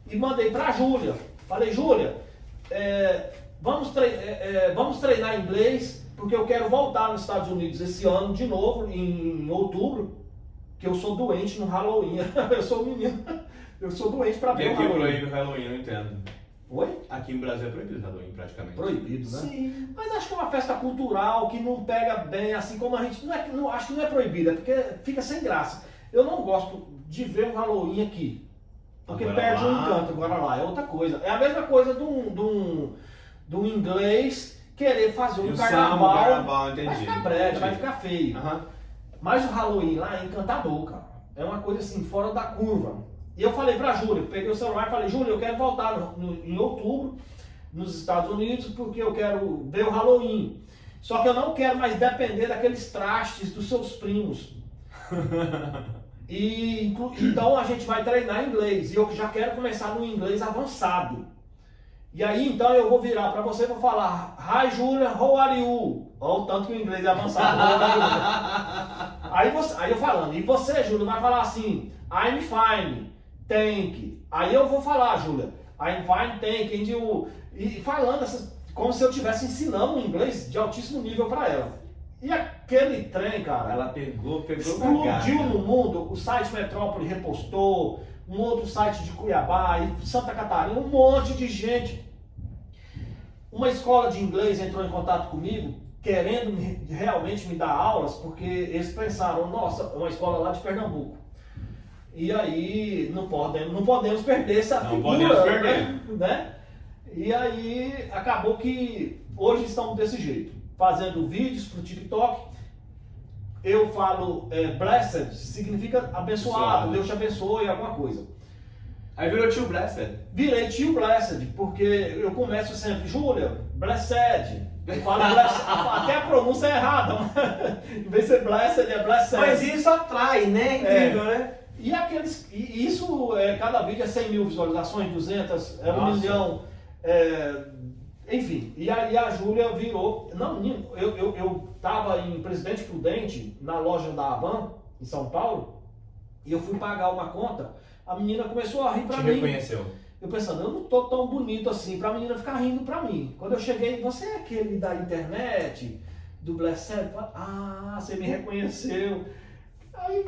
e mandei pra Júlia. Falei, Júlia, vamos treinar inglês, porque eu quero voltar nos Estados Unidos esse ano de novo, em outubro, que eu sou doente no Halloween. Eu sou menino, eu sou doente pra E ver o aqui é Halloween. proíbe o Halloween, eu não entendo. Oi? Aqui no Brasil é proibido o Halloween, praticamente. Proibido, né? Sim. Mas acho que é uma festa cultural que não pega bem, assim como a gente. Acho que não é proibida, porque fica sem graça. Eu não gosto de ver um Halloween aqui. Porque Agora perde lá. um encanto, agora lá é outra coisa. É a mesma coisa do inglês querer fazer E um o carnaval. carnaval, Vai entendi. ficar breve, vai ficar feio. Aham. Mas o Halloween lá é encantador, cara. É uma coisa assim, fora da curva. E eu falei pra Júlia, peguei o celular e falei, Júlia, eu quero voltar em outubro nos Estados Unidos porque eu quero ver o Halloween. Só que eu não quero mais depender daqueles trastes dos seus primos. Então a gente vai treinar inglês. E eu já quero começar no inglês avançado. E aí então eu vou virar para você e vou falar Hi Julia, how are you? Olha o tanto que o inglês é avançado. aí eu falando, e você, Júlia, vai falar assim, I'm fine, thank. Aí eu vou falar, Júlia, I'm fine, thank. And you... E falando como se eu estivesse ensinando um inglês de altíssimo nível para ela. E aquele trem, cara, Ela pegou explodiu na no mundo. O site Metrópole repostou, um outro site de Cuiabá, e Santa Catarina, um monte de gente. Uma escola de inglês entrou em contato comigo, querendo realmente me dar aulas, porque eles pensaram, nossa, uma escola lá de Pernambuco. E aí não podemos perder essa figura, podemos perder. né? E aí acabou que hoje estamos desse jeito, fazendo vídeos para o TikTok. Eu falo blessed, significa abençoado, Deus te abençoe, alguma coisa. Aí virou tio Blessed. Virei tio blessed, porque eu começo sempre, Júlia, blessed. Eu falo blessed, até a pronúncia é errada, em vez de ser blessed, é blessed. Mas isso atrai, né? Incrível, né? E isso, cada vídeo é 100 mil visualizações, 200, 1 Nossa. milhão. Enfim, e aí a Júlia virou. Não, menino, eu tava em Presidente Prudente, na loja da Avan, em São Paulo, e eu fui pagar uma conta, a menina começou a rir pra Te mim. reconheceu. Eu pensando, eu não tô tão bonito assim pra menina ficar rindo pra mim. Quando eu cheguei, você é aquele da internet, do Blessed? Ah, você me reconheceu. Aí,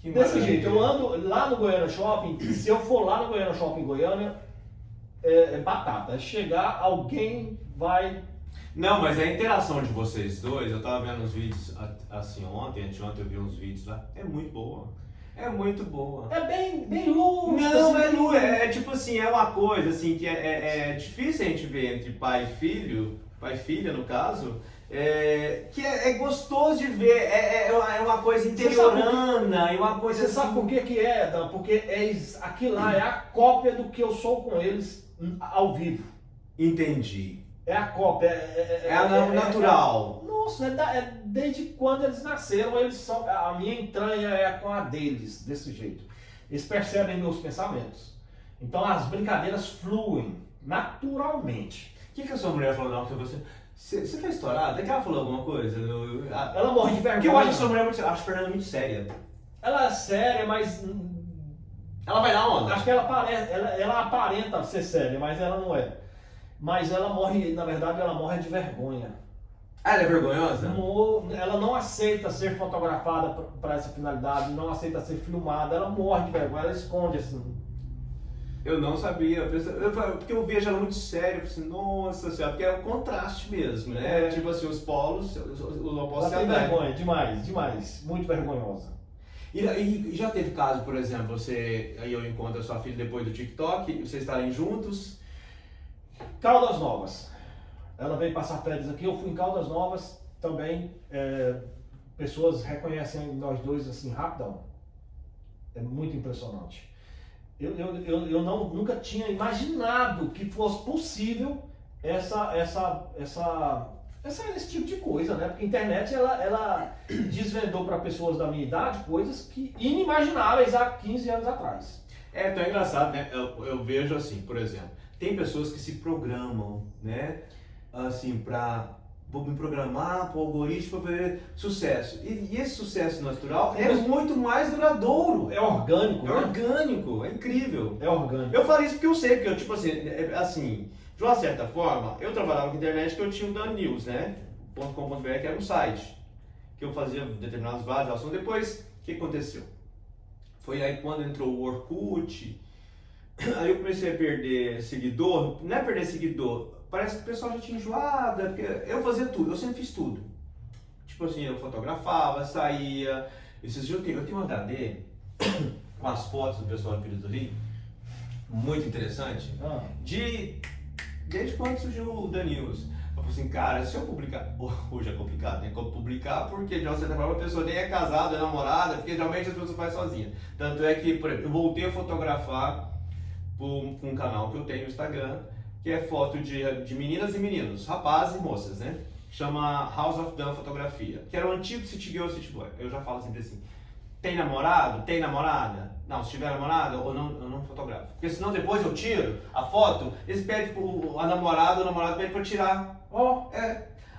Que desse maravilha. jeito, eu ando lá no Goiânia Shopping, se eu for lá no Goiânia Shopping em Goiânia, é batata. É chegar, alguém vai... Não, mas a interação de vocês dois, eu tava vendo uns vídeos assim ontem, anteontem eu vi uns vídeos lá, é muito boa. É muito boa. É bem lúdico. Não, assim, é nu, é tipo assim, é uma coisa assim que é difícil a gente ver entre pai e filho, pai e filha no caso, que é gostoso de ver, é uma coisa interiorana, é uma coisa Você assim. sabe por que é, Dan? Porque aquilo lá é a cópia do que eu sou com eles ao vivo. Entendi. É a cópia. É natural. Nossa, desde quando eles nasceram, eles são. A minha entranha é com a deles, desse jeito. Eles percebem meus pensamentos. Então as brincadeiras fluem naturalmente. O que a sua mulher falou não? Que você tá estourado? É que ela falou alguma coisa? Ela morre de vergonha. Porque eu acho a sua mulher muito. Acho a Fernanda muito séria. Ela é séria, mas. Ela vai dar onda. Acho que ela aparenta ser séria, mas ela não é. Mas ela morre, na verdade, ela morre de vergonha. Ela é vergonhosa? Ela não aceita ser fotografada para essa finalidade, não aceita ser filmada, ela morre de vergonha, ela esconde assim. Eu não sabia, porque eu vejo ela muito séria, eu falei assim, nossa senhora, porque é o contraste mesmo, né? Tipo assim, os polos, os opostos Ela tem se atraem. vergonha, demais, muito vergonhosa. E já teve caso, por exemplo, aí eu encontro a sua filha depois do TikTok, vocês estarem juntos? Caldas Novas. Ela veio passar férias aqui, eu fui em Caldas Novas também. Pessoas reconhecem nós dois assim rapidão. É muito impressionante. Eu nunca tinha imaginado que fosse possível esse tipo de coisa, né? Porque a internet ela desvendou para pessoas da minha idade coisas que inimagináveis há 15 anos atrás. É tão engraçado, né? Eu vejo assim, por exemplo, tem pessoas que se programam, né? Assim, vou me programar para o algoritmo para ver sucesso. E esse sucesso natural é muito mais duradouro. É orgânico, É né? orgânico, é incrível. É orgânico. Eu falei isso porque eu sei, porque eu, tipo assim, de uma certa forma, eu trabalhava com internet que eu tinha o Dan News, né? .com.br, que era um site que eu fazia determinados validações. Depois, o que aconteceu? Foi aí quando entrou o Orkut, aí eu comecei a perder seguidor. Não é perder seguidor, parece que o pessoal já tinha enjoado, porque eu fazia tudo, eu sempre fiz tudo. Tipo assim, eu fotografava, saía. Eu tenho um HD com as fotos do pessoal do Pires do Rio, muito interessante. Desde quando surgiu o The News? Eu falei assim, cara, se eu publicar... Hoje é complicado, tem como publicar porque de uma certa forma a pessoa nem é casada, é namorada, porque geralmente as pessoas fazem sozinha. Tanto é que, por exemplo, eu voltei a fotografar com um canal que eu tenho no Instagram, que é foto de meninas e meninos, rapazes e moças, né? Chama House of Dan Fotografia, que era o antigo City Girl, City Boy. Eu já falo sempre assim, tem namorado? Tem namorada? Não, se tiver namorada, eu não fotografo. Porque senão depois eu tiro a foto, eles pedem a namorada, o namorado pede pra tirar.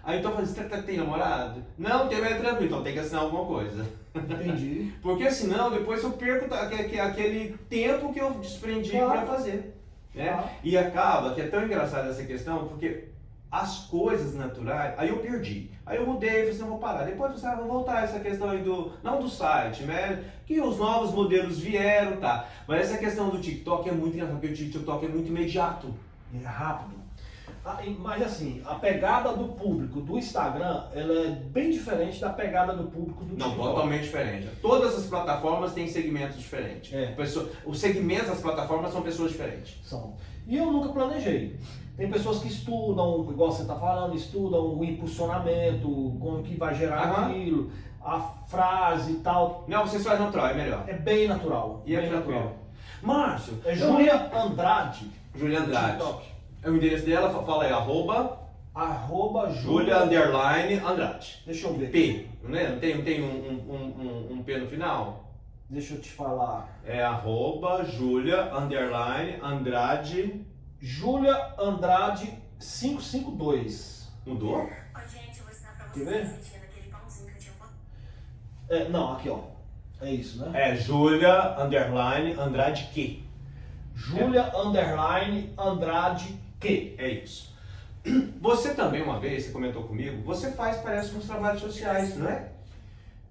Aí então eu falei, você tem namorado? Não, tem, mas é tranquilo, então tem que assinar alguma coisa. Entendi. Porque senão depois eu perco aquele tempo que eu desprendi pra fazer. Né? E acaba que é tão engraçado essa questão, porque as coisas naturais, aí eu perdi. Aí eu mudei, falei assim, não vou parar. Depois eu falei, vou voltar essa questão aí não do site, né? Que os novos modelos vieram, tá? Mas essa questão do TikTok é muito engraçada, porque o TikTok é muito imediato. É rápido. Mas assim, a pegada do público do Instagram, ela é bem diferente da pegada do público do TikTok. Não, totalmente diferente. Todas as plataformas têm segmentos diferentes. Os segmentos das plataformas são pessoas diferentes. São. E eu nunca planejei. Tem pessoas que estudam, igual você está falando, estudam o impulsionamento, como que vai gerar aquilo, a frase e tal. Não, você faz natural, é melhor. É bem natural. E é tranquilo. Márcio, é Júlia Andrade. Júlia Andrade. TikTok. O endereço dela, fala aí, arroba Júlia _Andrade. Deixa eu ver. P, né? Não tem um P no final? Deixa eu te falar. É Júlia _Andrade. Júlia Andrade 552. Mudou? Oi, gente, eu vou ensinar pra Quer vocês ver? sentindo aquele pãozinho que eu tinha. Não, aqui ó. É isso, né? É Júlia _Andrade Q. Júlia _Andrade Q. É isso. Você também, uma vez, você comentou comigo, você faz, parece, uns trabalhos sociais, não é?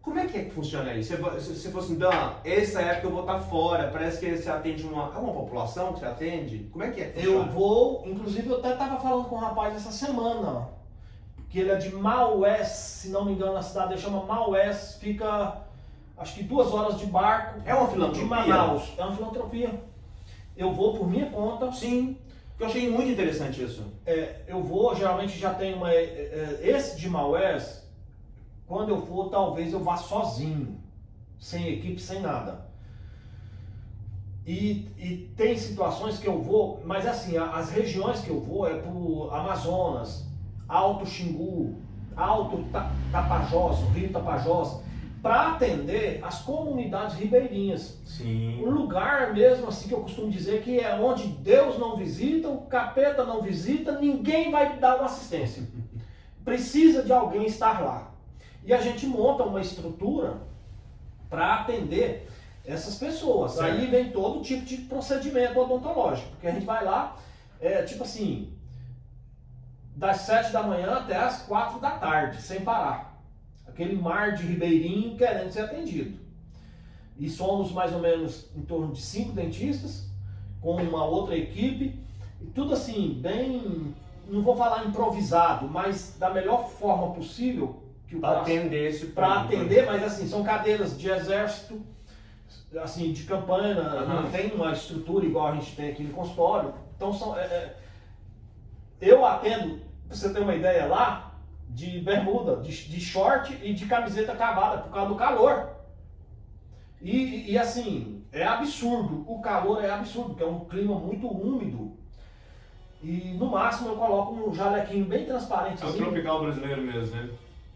Como é que funciona isso? Você falou assim, Dan, essa época eu vou estar fora, parece que você atende uma população que você atende? Como é que funciona? Eu vou, inclusive eu até estava falando com um rapaz essa semana, que ele é de Maués, se não me engano, a cidade chama Maués, fica acho que 2 horas de barco. É uma filantropia? De Manaus. É uma filantropia. Eu vou por minha conta. Sim. Eu achei muito interessante isso. Eu vou, geralmente já tem esse de Maués, quando eu for, talvez eu vá sozinho, sem equipe, sem nada. E tem situações que eu vou, mas assim, as regiões que eu vou é pro Amazonas, Alto Xingu, Alto Tapajós, Rio Tapajós, para atender as comunidades ribeirinhas. Sim. Um lugar mesmo assim que eu costumo dizer que é onde Deus não visita, o capeta não visita, ninguém vai dar uma assistência. Precisa de alguém estar lá. E a gente monta uma estrutura para atender essas pessoas. Certo. Aí vem todo tipo de procedimento odontológico, porque a gente vai lá, tipo assim, das 7 da manhã até as 4 da tarde, sem parar. Aquele mar de ribeirinho querendo ser atendido. E somos mais ou menos em torno de 5 dentistas, com uma outra equipe, e tudo assim, bem, não vou falar improvisado, mas da melhor forma possível. Para atender esse público. Para atender, mas assim, são cadeiras de exército, assim, de campanha, não tem uma estrutura igual a gente tem aqui no consultório. Então eu atendo, para você ter uma ideia lá, de bermuda, de short e de camiseta cavada por causa do calor. E assim, é absurdo, o calor é absurdo, porque é um clima muito úmido. E no máximo eu coloco um jalequinho bem transparente. É o tropical brasileiro mesmo, né?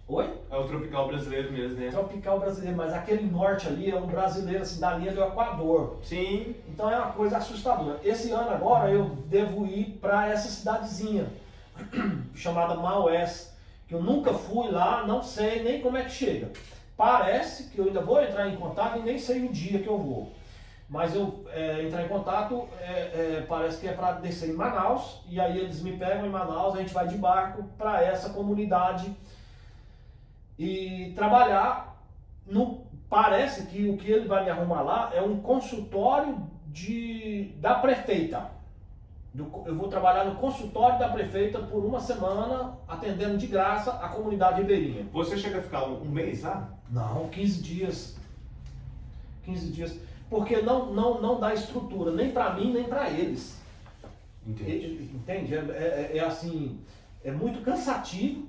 Oi? É o tropical brasileiro mesmo, né? Tropical brasileiro, mas aquele norte ali é um brasileiro assim, da linha do Equador. Sim. Então é uma coisa assustadora. Esse ano agora eu devo ir para essa cidadezinha chamada Maués, que eu nunca fui lá, não sei nem como é que chega. Parece que eu ainda vou entrar em contato e nem sei o dia que eu vou. Mas eu entrar em contato, parece que é para descer em Manaus, e aí eles me pegam em Manaus, a gente vai de barco para essa comunidade e trabalhar. Parece que o que ele vai me arrumar lá é um consultório da prefeita. Eu vou trabalhar no consultório da prefeita por 1 semana, atendendo de graça a comunidade ribeirinha. Você chega a ficar um mês lá? Não, 15 dias. 15 dias. porque não dá estrutura, nem para mim, nem para eles. Entendi. Entende? É assim, é muito cansativo.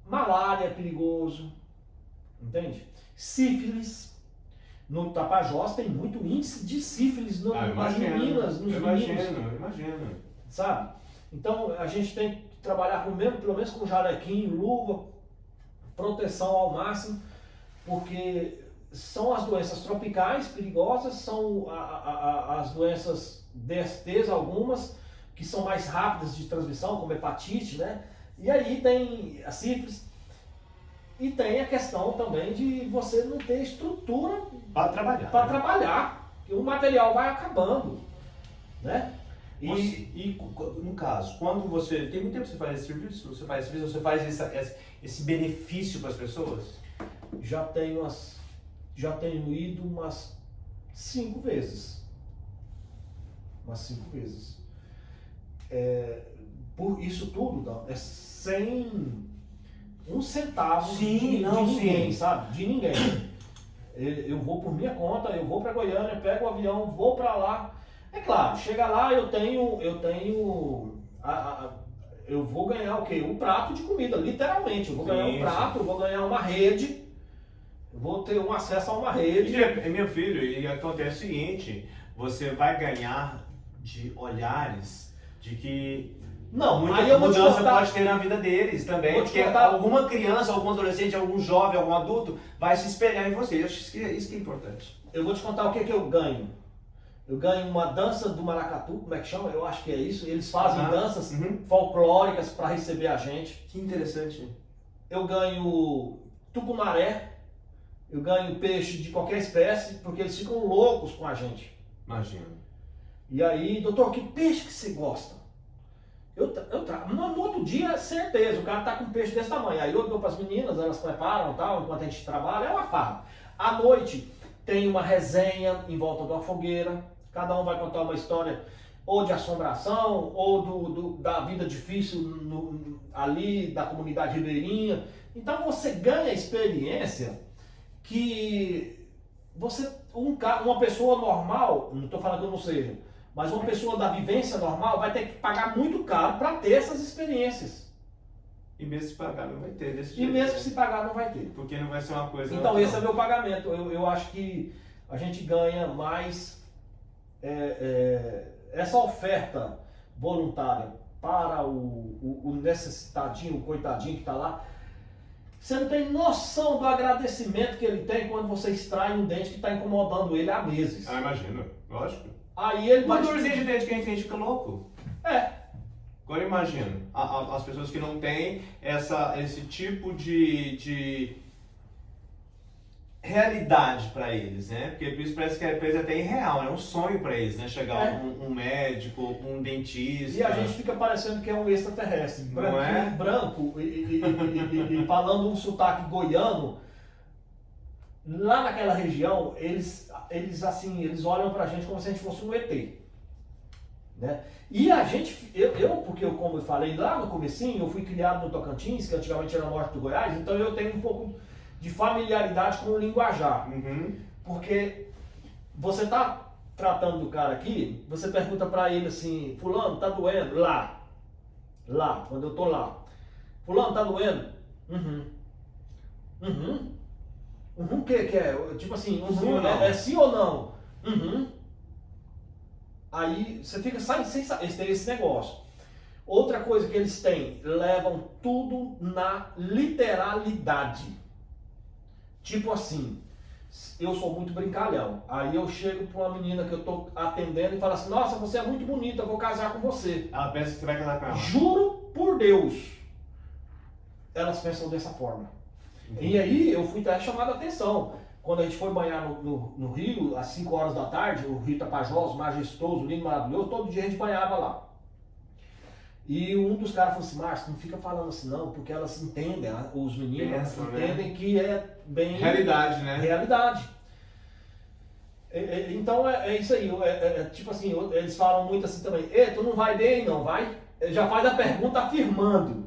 Malária é perigoso, entende? Sífilis. No Tapajós tem muito índice de sífilis nas meninas, nos meninos. Eu imagino. Sabe? Então a gente tem que trabalhar pelo menos com jalequinho, luva, proteção ao máximo, porque são as doenças tropicais perigosas, são as doenças DSTs, algumas, que são mais rápidas de transmissão, como hepatite, né? E aí tem a sífilis. E tem a questão também de você não ter estrutura Para trabalhar. que o material vai acabando, né? E no caso, quando você... Tem muito tempo que você faz esse serviço? Você faz esse benefício para as pessoas? Já tenho ido umas 5 vezes. Por isso tudo, não, é sem um centavo de ninguém, sabe? De ninguém. Eu vou por minha conta, eu vou para Goiânia, pego o avião, vou para lá. É claro, chega lá, eu vou ganhar o quê? Um prato de comida, literalmente. Eu vou ganhar um prato, eu vou ganhar uma rede, eu vou ter um acesso a uma rede. Meu filho, e acontece o seguinte, você vai ganhar de olhares de que muita mudança pode ter na vida deles também, porque alguma criança, algum adolescente, algum jovem, algum adulto vai se espelhar em você. Eu acho que isso que é importante. Eu vou te contar o que eu ganho. Eu ganho uma dança do maracatu, como é que chama? Eu acho que é isso. Eles fazem danças folclóricas para receber a gente. Que interessante. Eu ganho tucunaré, eu ganho peixe de qualquer espécie, porque eles ficam loucos com a gente. Imagina. E aí, doutor, que peixe que você gosta? No outro dia, certeza, o cara tá com um peixe desse tamanho. Aí eu dou para as meninas, elas preparam e tal, enquanto a gente trabalha, é uma farra. À noite tem uma resenha em volta de uma fogueira, cada um vai contar uma história ou de assombração, ou da vida difícil ali, da comunidade ribeirinha. Então você ganha experiência que uma pessoa normal, não estou falando que eu não seja, mas uma pessoa da vivência normal vai ter que pagar muito caro para ter essas experiências. E mesmo se pagar não vai ter desse E jeito. mesmo se pagar não vai ter. Porque não vai ser uma coisa... Então esse é meu pagamento. Eu acho que a gente ganha mais essa oferta voluntária para o necessitadinho, o coitadinho que está lá. Você não tem noção do agradecimento que ele tem quando você extrai um dente que está incomodando ele há meses. Ah, imagino. Lógico. Aí ele Uma vai... dorzinha de dente que a gente fica louco. É. Agora imagina, as pessoas que não têm esse tipo de realidade para eles, né? Porque isso parece que é até irreal, é um sonho para eles, né? Chegar um médico, um dentista. E a gente fica parecendo que é um extraterrestre, branco e falando um sotaque goiano. Lá naquela região, eles olham pra gente como se a gente fosse um ET. Né? E a gente, porque como eu falei lá no comecinho, eu fui criado no Tocantins, que antigamente era norte do Goiás, então eu tenho um pouco de familiaridade com o linguajar. Porque você tá tratando do cara aqui, você pergunta pra ele assim, fulano, tá doendo? Lá, quando eu tô lá. Fulano, tá doendo? O que é? Tipo assim, é sim ou não? Aí você fica sem saber, eles têm esse negócio. Outra coisa que eles têm, levam tudo na literalidade. Tipo assim, eu sou muito brincalhão. Aí eu chego pra uma menina que eu tô atendendo e falo assim, nossa, você é muito bonita, eu vou casar com você. Ela pensa que você vai casar com ela. Juro por Deus. Elas pensam dessa forma. E aí eu fui até chamado a atenção. Quando a gente foi banhar no rio, às 5 horas da tarde, o rio Tapajós, majestoso, lindo, maravilhoso, todo dia a gente banhava lá. E um dos caras falou assim, Márcio, não fica falando assim não, porque elas entendem, os meninos entendem que é bem... Realidade, né? Realidade. Então é isso aí, tipo assim, eles falam muito assim também, tu não vai bem, não vai? Já faz a pergunta afirmando.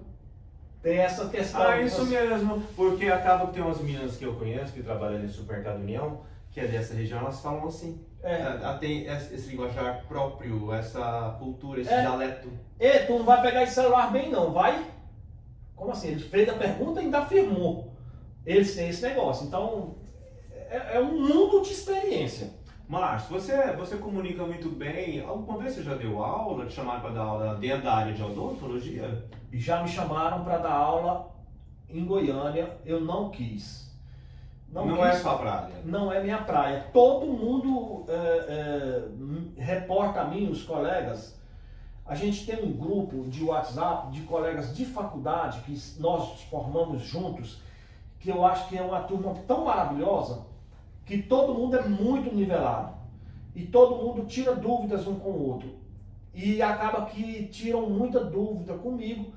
Tem essa questão. Ah, isso mesmo, porque acaba que tem umas meninas que eu conheço que trabalham no Supermercado União, que é dessa região, elas falam assim. Ela tem esse linguajar próprio, essa cultura, esse dialeto. E tu não vai pegar esse celular bem não, vai? Como assim? Ele fez a pergunta e ainda afirmou. Eles têm esse negócio. Então, é um mundo de experiência. Márcio, você comunica muito bem. Alguma vez você já deu aula, te chamaram para dar aula dentro da área de odontologia? Já me chamaram para dar aula em Goiânia, eu não quis. Não é sua praia? Não é minha praia. Todo mundo reporta a mim, os colegas. A gente tem um grupo de WhatsApp de colegas de faculdade que nós formamos juntos, que eu acho que é uma turma tão maravilhosa, que todo mundo é muito nivelado. E todo mundo tira dúvidas um com o outro. E acaba que tiram muita dúvida comigo.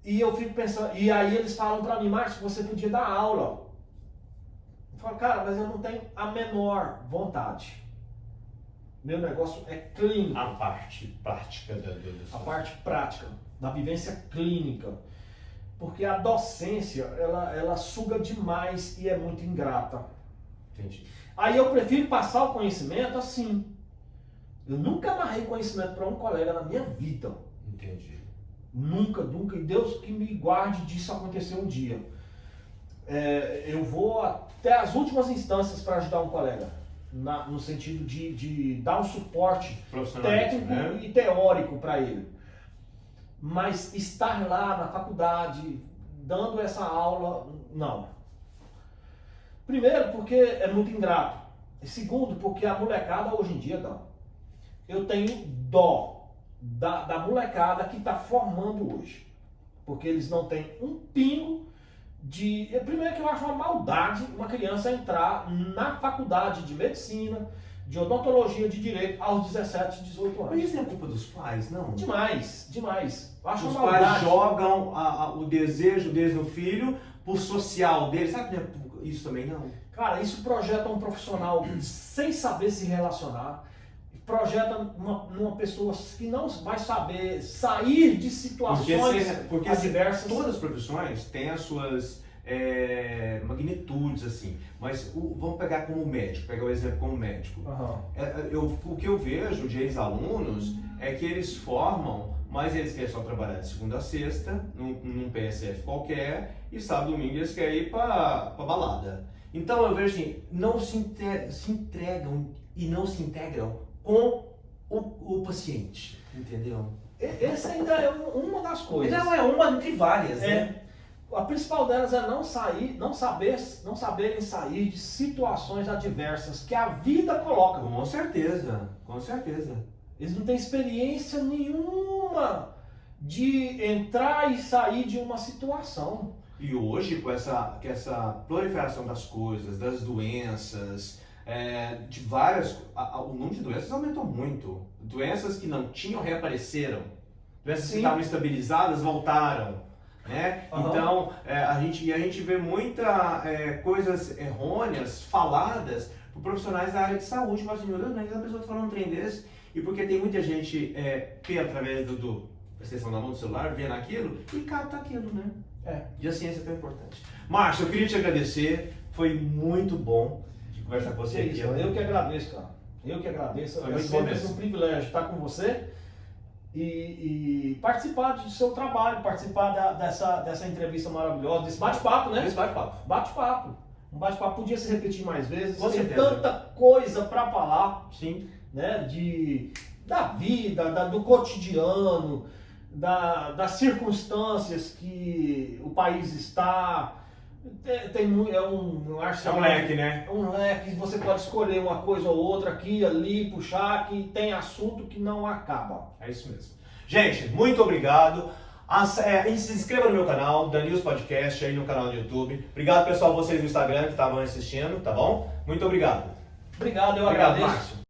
E eu fico pensando, e aí eles falam para mim, Márcio, você podia dar aula. Eu falo, cara, mas eu não tenho a menor vontade. Meu negócio é clínico. A parte prática A parte prática, da vivência clínica. Porque a docência, ela suga demais e é muito ingrata. Entendi. Aí eu prefiro passar o conhecimento assim. Eu nunca amarrei conhecimento para um colega na minha vida. Entendi. Nunca. E Deus que me guarde disso acontecer um dia. Eu vou até as últimas instâncias para ajudar um colega. No sentido de dar um suporte técnico, né, e teórico para ele. Mas estar lá na faculdade, dando essa aula, não. Primeiro, porque é muito ingrato. E segundo, porque a molecada hoje em dia dá. Eu tenho dó da molecada que está formando hoje. Porque eles não têm um pingo de... Primeiro que eu acho uma maldade uma criança entrar na faculdade de medicina, de odontologia, de direito, aos 17, 18 anos. Mas isso não é culpa dos pais, não? Demais. Eu acho Os uma pais maldade. jogam o desejo deles no filho pro social deles. Sabe que não é isso também, não? Cara, isso projeta um profissional sem saber se relacionar, projeta uma pessoa que não vai saber sair de situações porque adversas. Todas as profissões têm as suas magnitudes, assim. Mas vamos pegar como médico, pegar o exemplo como médico. Uhum. O que eu vejo de ex-alunos é que eles formam, mas eles querem só trabalhar de segunda a sexta, num PSF qualquer, e sábado e domingo eles querem ir pra balada. Então eu vejo assim, não se entregam e não se integram com o paciente, entendeu? Essa ainda é uma das coisas. Não, é uma entre várias, né? A principal delas é não saberem sair de situações adversas que a vida coloca. Com certeza, com certeza. Eles não têm experiência nenhuma de entrar e sair de uma situação. E hoje, com essa proliferação das coisas, das doenças, de várias... o número de doenças aumentou muito. Doenças que não tinham reapareceram. Doenças que estavam estabilizadas voltaram. Né? Uhum. Então, a gente vê muitas coisas errôneas, faladas por profissionais da área de saúde. Mas, assim, meu Deus, mas a pessoa está falando um trem desse. E porque tem muita gente que, através da extensão da mão do celular, vendo aquilo e capta aquilo, né? E a ciência é tão importante. Márcio, eu queria te agradecer. Foi muito bom de conversar com você aqui. Eu que agradeço, cara. Eu que agradeço. Foi É muito bom sempre mesmo. um privilégio estar com você e participar do seu trabalho, participar dessa entrevista maravilhosa, desse bate-papo, né? Esse bate-papo. Bate-papo. Um bate-papo podia se repetir mais vezes. Com Tem certeza. tanta coisa para falar, Sim. né? Da vida, do cotidiano, das circunstâncias que o país está. É um arsenal. É um leque, né? É um leque, você pode escolher uma coisa ou outra aqui, ali, puxar, que tem assunto que não acaba. É isso mesmo. Gente, muito obrigado. Se inscreva no meu canal, Danils Podcast, aí no canal do YouTube. Obrigado, pessoal, vocês do Instagram que estavam assistindo, tá bom? Muito obrigado. Obrigado, eu Obrigado, agradeço. Márcio.